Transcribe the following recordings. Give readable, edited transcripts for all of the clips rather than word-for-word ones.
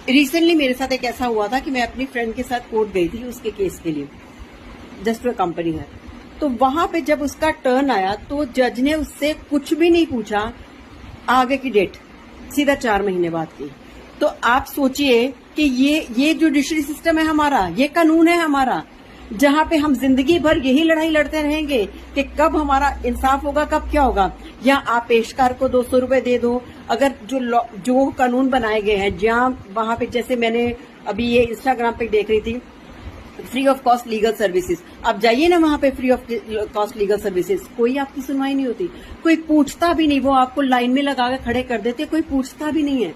Recently मेरे साथ एक ऐसा हुआ था कि मैं अपनी फ्रेंड के साथ कोर्ट गई थी उसके केस के लिए, जस्ट टू कंपनी है। तो वहां पे जब उसका टर्न आया तो जज ने उससे कुछ भी नहीं पूछा, आगे की डेट सीधा 4 महीने बाद की। तो आप सोचिए कि ये जुडिशरी सिस्टम है हमारा, ये कानून है हमारा, जहां पे हम जिंदगी भर यही लड़ाई लड़ते रहेंगे कि कब हमारा इंसाफ होगा, कब क्या होगा। या आप पेशकार को 200 रुपए दे दो, अगर जो कानून बनाए गए हैं जहां वहां पे, जैसे मैंने अभी ये इंस्टाग्राम पे देख रही थी, free of cost legal services. आप जाइए ना वहां पे, free of cost legal services, कोई आपकी सुनवाई नहीं होती, कोई पूछता भी नहीं, वो आपको लाइन में लगा के खड़े कर देते, कोई पूछता भी नहीं है।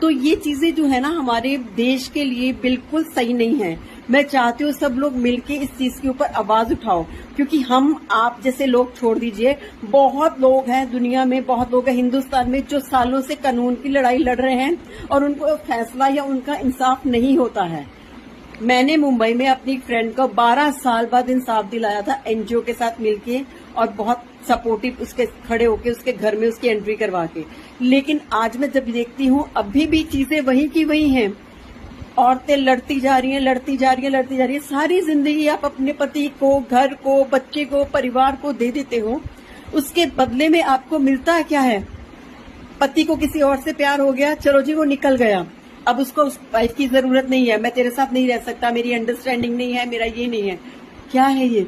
तो ये चीजें जो है ना हमारे देश के लिए बिल्कुल सही नहीं है। मैं चाहती हूँ सब लोग मिलके इस चीज के ऊपर आवाज उठाओ, क्योंकि हम आप जैसे लोग छोड़ दीजिए, बहुत लोग हैं दुनिया में, बहुत लोग हैं हिंदुस्तान में जो सालों से कानून की लड़ाई लड़ रहे हैं और उनको फैसला या उनका इंसाफ नहीं होता है। मैंने मुंबई में अपनी फ्रेंड को 12 साल बाद इंसाफ दिलाया था एनजीओ के साथ मिलके, और बहुत सपोर्टिव उसके खड़े होके उसके घर में उसकी एंट्री करवा के। लेकिन आज मैं जब देखती हूँ अभी भी चीजें वही की वही हैं, औरतें लड़ती जा रही हैं, लड़ती जा रही हैं, लड़ती जा रही है। सारी जिंदगी आप अपने पति को, घर को, बच्चे को, परिवार को दे देते हो, उसके बदले में आपको मिलता क्या है? पति को किसी और से प्यार हो गया, चलो जी वो निकल गया, अब उसको उस वाइफ की जरूरत नहीं है, मैं तेरे साथ नहीं रह सकता, मेरी अंडरस्टैंडिंग नहीं है, मेरा ये नहीं है। क्या है ये?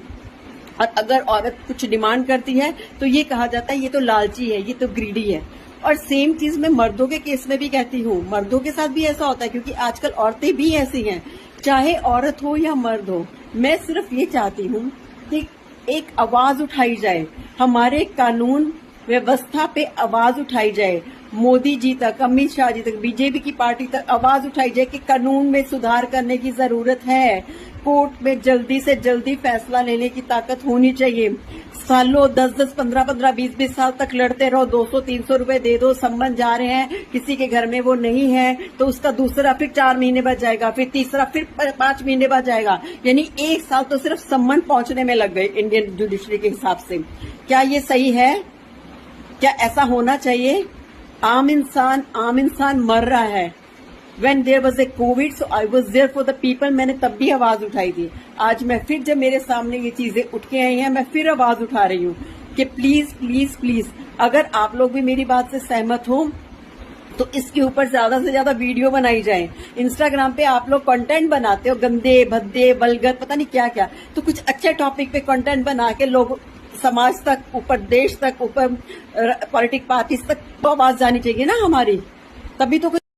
और अगर औरत कुछ डिमांड करती है तो ये कहा जाता है ये तो लालची है, ये तो ग्रीडी है। और सेम चीज मैं मर्दों के केस में भी कहती हूँ, मर्दों के साथ भी ऐसा होता है, क्योंकि आजकल औरतें भी ऐसी हैं, चाहे औरत हो या मर्द हो। मैं सिर्फ ये चाहती हूँ कि एक आवाज उठाई जाए, हमारे कानून व्यवस्था पे आवाज उठाई जाए, मोदी जी तक, अमित शाह जी तक, बीजेपी की पार्टी तक आवाज उठाई जाए कि कानून में सुधार करने की जरूरत है, कोर्ट में जल्दी से जल्दी फैसला लेने की ताकत होनी चाहिए। सालों 10-10, 15-15, 20-20 साल तक लड़ते रहो, 200-300 रुपए दे दो, सम्मन जा रहे हैं, किसी के घर में वो नहीं है तो उसका दूसरा फिर 4 महीने बाद जाएगा, फिर तीसरा फिर 5 महीने बाद जाएगा, यानी 1 साल तो सिर्फ सम्मन पहुंचने में लग गए इंडियन जुडिशरी के हिसाब से। क्या ये सही है? क्या ऐसा होना चाहिए? आम इंसान मर रहा है। When there was a COVID, so I was there for the people, मैंने तब भी आवाज उठाई थी। आज मैं फिर जब मेरे सामने ये चीजें उठ के आई हैं, मैं फिर आवाज उठा रही हूँ कि प्लीज प्लीज प्लीज, अगर आप लोग भी मेरी बात से सहमत हो तो इसके ऊपर ज्यादा से ज्यादा वीडियो बनाई जाए। इंस्टाग्राम पे आप लोग कंटेंट बनाते हो, गंदे भद्दे वल्गर पता नहीं क्या क्या, तो कुछ अच्छे टॉपिक पे कंटेंट बना के लोग समाज तक, ऊपर देश तक, ऊपर पॉलिटिक पार्टीज तक तो आवाज जानी चाहिए ना हमारी, तभी तो